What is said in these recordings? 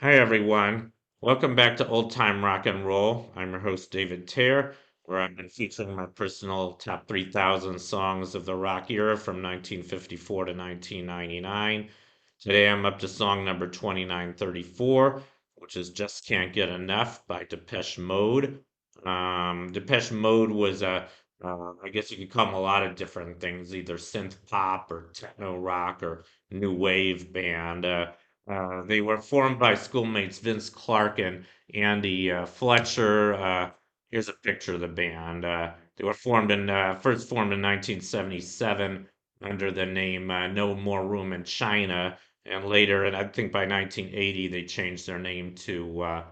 Hi, everyone. Welcome back to Old Time Rock and Roll. I'm your host, David Tare, where I've been featuring my personal top 3,000 songs of the rock era from 1954 to 1999. Today I'm up to song number 2934, which is Just Can't Get Enough by Depeche Mode. Depeche Mode was I guess you could call them a lot of different things, either synth pop or techno rock or new wave band. They were formed by schoolmates Vince Clarke and Andy Fletcher. Here's a picture of the band. They were first formed in 1977 under the name No More Room in China, and later, and I think by 1980, they changed their name to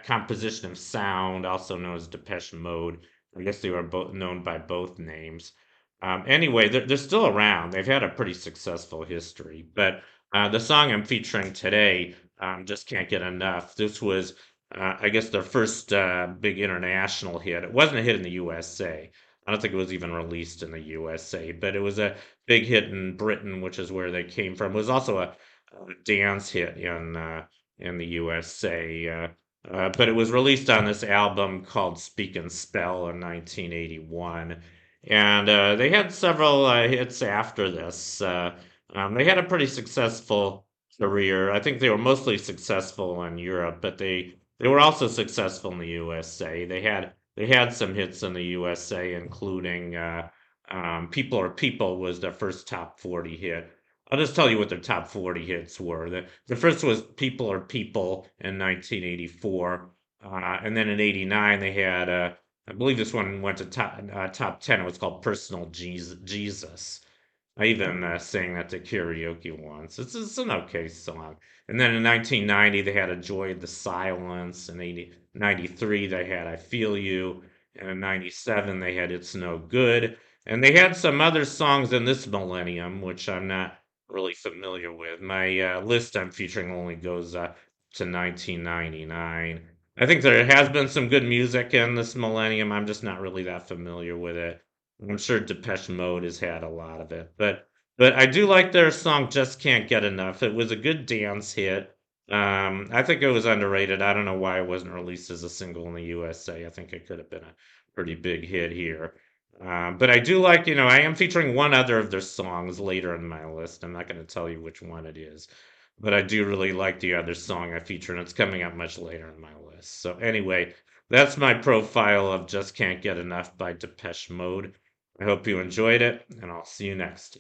Composition of Sound, also known as Depeche Mode. I guess they were both known by both names. Anyway, they're still around. They've had a pretty successful history, but the song I'm featuring today, Just Can't Get Enough. This was, I guess, their first big international hit. It wasn't a hit in the USA. I don't think it was even released in the USA, but it was a big hit in Britain, which is where they came from. It was also a dance hit in the USA. But it was released on this album called Speak and Spell in 1981. And they had several hits after this. They had a pretty successful career. I think they were mostly successful in Europe, but they were also successful in the USA. They had some hits in the USA, including "People Are People" was their first top 40 hit. I'll just tell you what their top 40 hits were. The first was "People Are People" in 1984, and then in '89 they had I believe this one went to top 10. It was called "Personal Jesus." I even sang that to karaoke once. It's an okay song. And then in 1990, they had "A Joy of the Silence." In 93, they had "I Feel You." And in 97, they had "It's No Good." And they had some other songs in this millennium, which I'm not really familiar with. My list I'm featuring only goes to 1999. I think there has been some good music in this millennium. I'm just not really that familiar with it. I'm sure Depeche Mode has had a lot of it, but I do like their song "Just Can't Get Enough." It was a good dance hit. I think it was underrated. I don't know why it wasn't released as a single in the USA. I think it could have been a pretty big hit here. But I do like, I am featuring one other of their songs later in my list. I'm not going to tell you which one it is, but I do really like the other song I feature, and it's coming up much later in my list. So anyway, that's my profile of "Just Can't Get Enough" by Depeche Mode. I hope you enjoyed it, and I'll see you next.